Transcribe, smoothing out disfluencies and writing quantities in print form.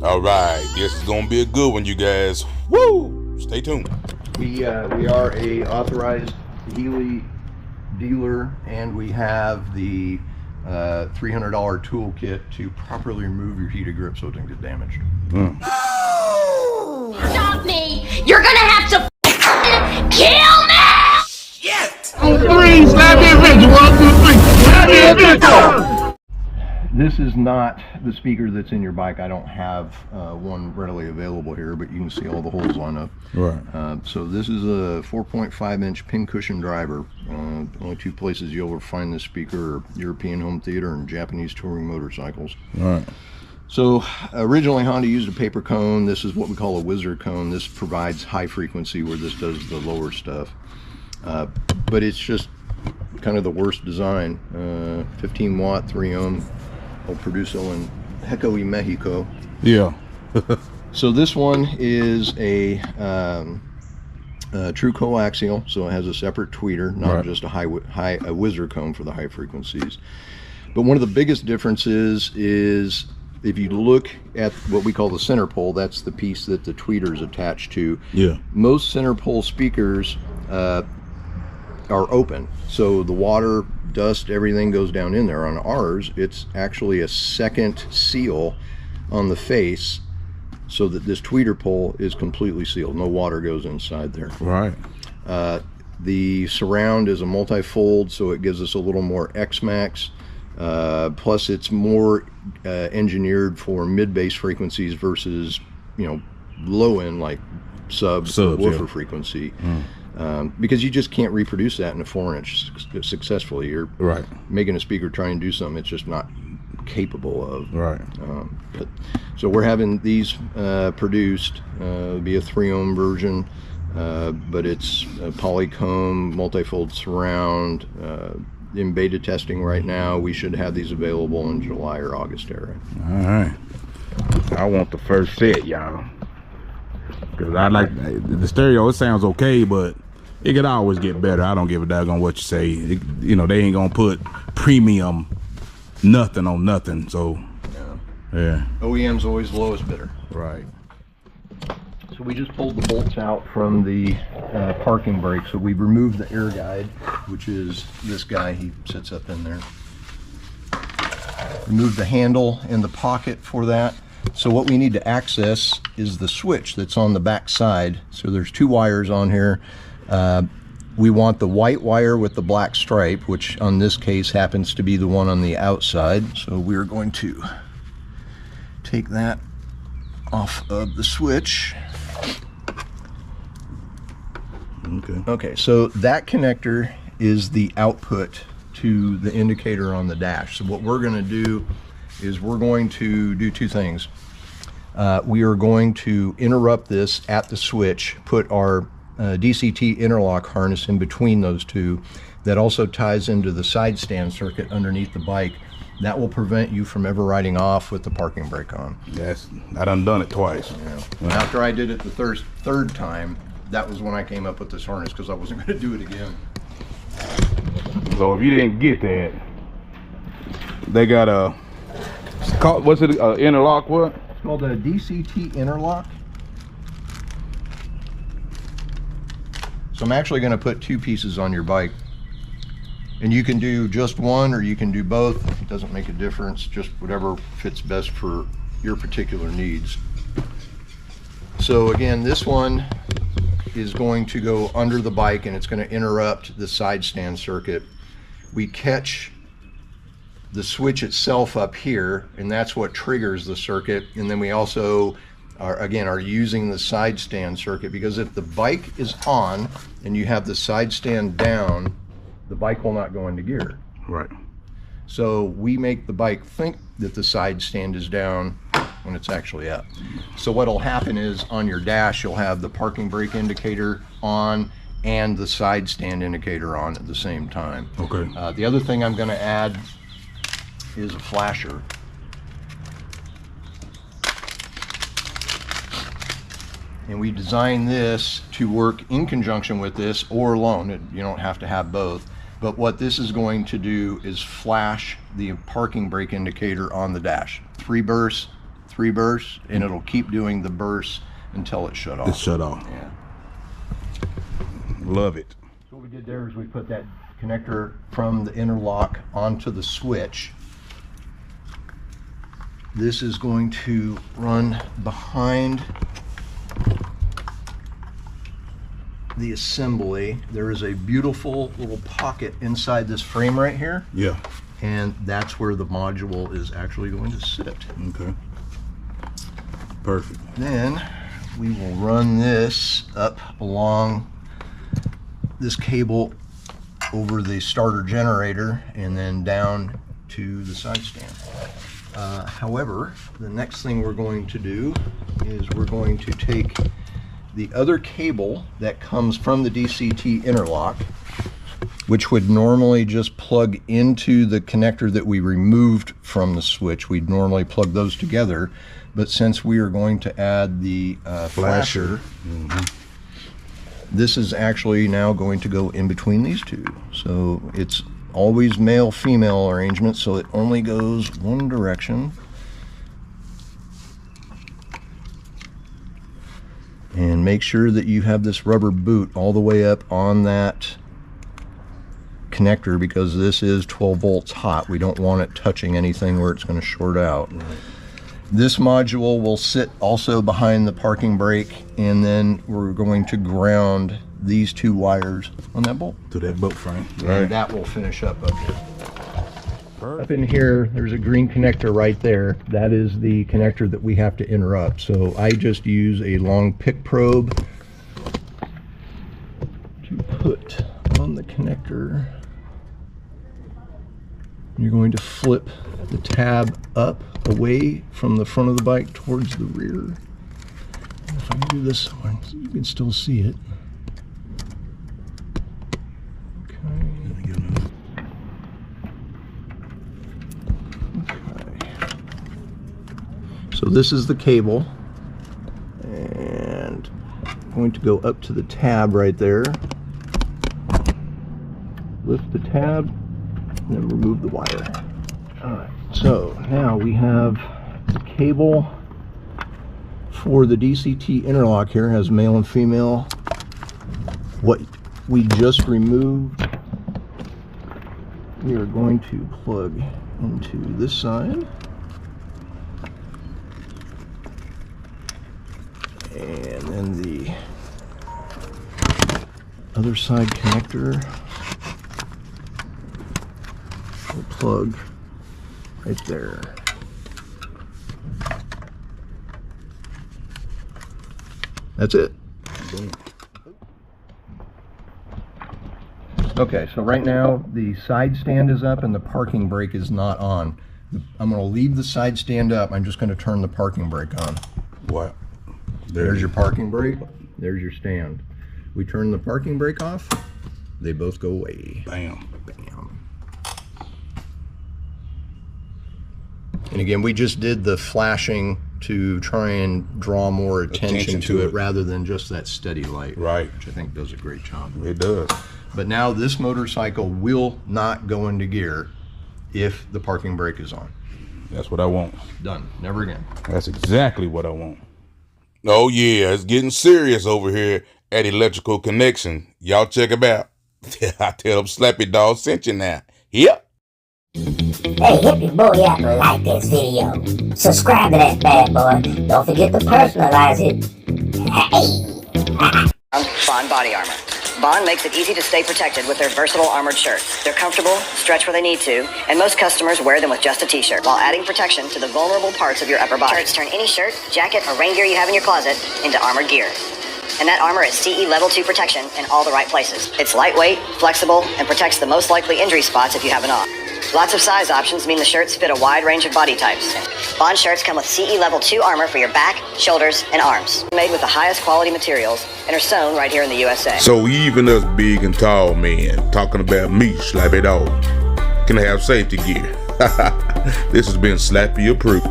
All right, this is gonna be a good one, you guys. Woo! Stay tuned. We are a authorized Healy dealer, and we have the $300 toolkit to properly remove your heated grip so it doesn't get damaged. Stop me! You're gonna have to kill me! Shit! On three, slap me a bitch. 1, 2, 3. Slap me a bitch. This is not the speaker that's in your bike. I don't have one readily available here, but you can see all the holes line up. Right. So this is a 4.5-inch pincushion driver. Only two places you'll ever find this speaker are European home theater and Japanese touring motorcycles. Right. So originally Honda used a paper cone. This is what we call a wizard cone. This provides high frequency where this does the lower stuff. But it's just kind of the worst design. 15 watt, 3 ohm. Producido in Heco y Mexico. Yeah. So this one is a true coaxial, so it has a separate tweeter, not just a wizard cone for the high frequencies. But one of the biggest differences is if you look at what we call the center pole, that's the piece that the tweeter is attached to. Yeah. Most center pole speakers are open, so the water, dust, everything goes down in there. On ours, it's actually a second seal on the face so that this tweeter pole is completely sealed. No water goes inside there. Right. The surround is a multi-fold, so it gives us a little more X-Max. Plus it's more engineered for mid-bass frequencies versus, you know, low-end like subs woofer frequency. Because you just can't reproduce that in a 4-inch successfully. You're making a speaker try and do something it's just not capable of. Right. So we're having these produced. It'll be a 3 ohm version, but it's a polycomb, multifold surround. In beta testing right now. We should have these available in July or August area. All right. I want the first set, y'all. Because I like the stereo. It sounds okay, but it could always get better. I don't give a daggone what you say. You know, they ain't gonna put premium nothing on nothing. So yeah. OEM's always lowest bidder. Right. So we just pulled the bolts out from the parking brake. So we removed the air guide, which is this guy. He sits up in there. Removed the handle and the pocket for that. So what we need to access is the switch that's on the back side. So there's 2 wires on here. We want the white wire with the black stripe, which on this case happens to be the one on the outside. So we're going to take that off of the switch. Okay, so that connector is the output to the indicator on the dash. So what we're going to do is we're going to do 2 things. We are going to interrupt this at the switch, put our DCT interlock harness in between those 2. That also ties into the side stand circuit underneath the bike. That will prevent you from ever riding off with the parking brake on. Yes, I done it twice. Yeah. After I did it the third time, that was when I came up with this harness because I wasn't going to do it again. So if you didn't get that, they got a, what's it, interlock what? It's called a DCT interlock. So I'm actually going to put 2 pieces on your bike. And you can do just one or you can do both. It doesn't make a difference, just whatever fits best for your particular needs. So again, this one is going to go under the bike and it's going to interrupt the side stand circuit. We catch the switch itself up here and that's what triggers the circuit. And then we also are using the side stand circuit, because if the bike is on and you have the side stand down, the bike will not go into gear. Right. So we make the bike think that the side stand is down when it's actually up. So what'll happen is on your dash you'll have the parking brake indicator on and the side stand indicator on at the same time. Okay. The other thing I'm going to add is a flasher. And we designed this to work in conjunction with this or alone. You don't have to have both. But what this is going to do is flash the parking brake indicator on the dash. 3 bursts, 3 bursts, and it'll keep doing the bursts until it's shut off. It's shut off. Yeah. Love it. So what we did there is we put that connector from the interlock onto the switch. This is going to run behind the assembly. There is a beautiful little pocket inside this frame right here. Yeah. And that's where the module is actually going to sit. Okay. Perfect. Then we will run this up along this cable over the starter generator and then down to the side stand. However, the next thing we're going to do is we're going to take the other cable that comes from the DCT interlock, which would normally just plug into the connector that we removed from the switch. We'd normally plug those together, but since we are going to add the flasher, this is actually now going to go in between these two. So it's always male-female arrangement, so it only goes one direction. And make sure that you have this rubber boot all the way up on that connector, because this is 12 volts hot. We don't want it touching anything where it's going to short out. Right. This module will sit also behind the parking brake, and then we're going to ground these 2 wires on that bolt. To that bolt frame. And that will finish up here. Up in here, there's a green connector right there. That is the connector that we have to interrupt. So I just use a long pick probe to put on the connector. You're going to flip the tab up away from the front of the bike towards the rear. And if I do this one, you can still see it. So this is the cable, and I'm going to go up to the tab right there, lift the tab, and then remove the wire. Alright, so now we have the cable for the DCT interlock here, has male and female. What we just removed, we are going to plug into this side. And then the other side connector will plug right there. That's it. Okay, so right now the side stand is up and the parking brake is not on. I'm going to leave the side stand up. I'm just going to turn the parking brake on. What? There's your parking brake, there's your stand. We turn the parking brake off, they both go away. Bam. Bam. And again, we just did the flashing to try and draw more attention to it rather than just that steady light. Right. Which I think does a great job. It does. But now this motorcycle will not go into gear if the parking brake is on. That's what I want. Done. Never again. That's exactly what I want. Oh yeah, it's getting serious over here at Electrical Connection. Y'all check them out. I tell them Slappy Dog sent you now. Yep. Hey, hit your boy up and like this video. Subscribe to that bad boy. Don't forget to personalize it. Hey! Bond Body Armor. Bond makes it easy to stay protected with their versatile armored shirts. They're comfortable, stretch where they need to, and most customers wear them with just a t-shirt, while adding protection to the vulnerable parts of your upper body. Shirts turn any shirt, jacket, or rain gear you have in your closet into armored gear. And that armor is CE Level 2 protection in all the right places. It's lightweight, flexible, and protects the most likely injury spots if you have an off. Lots of size options mean the shirts fit a wide range of body types. Bond shirts come with CE Level 2 armor for your back, shoulders, and arms. Made with the highest quality materials and are sewn right here in the USA. So even us big and tall men talking about me, Slappy Dog, can have safety gear. This has been Slappy approved.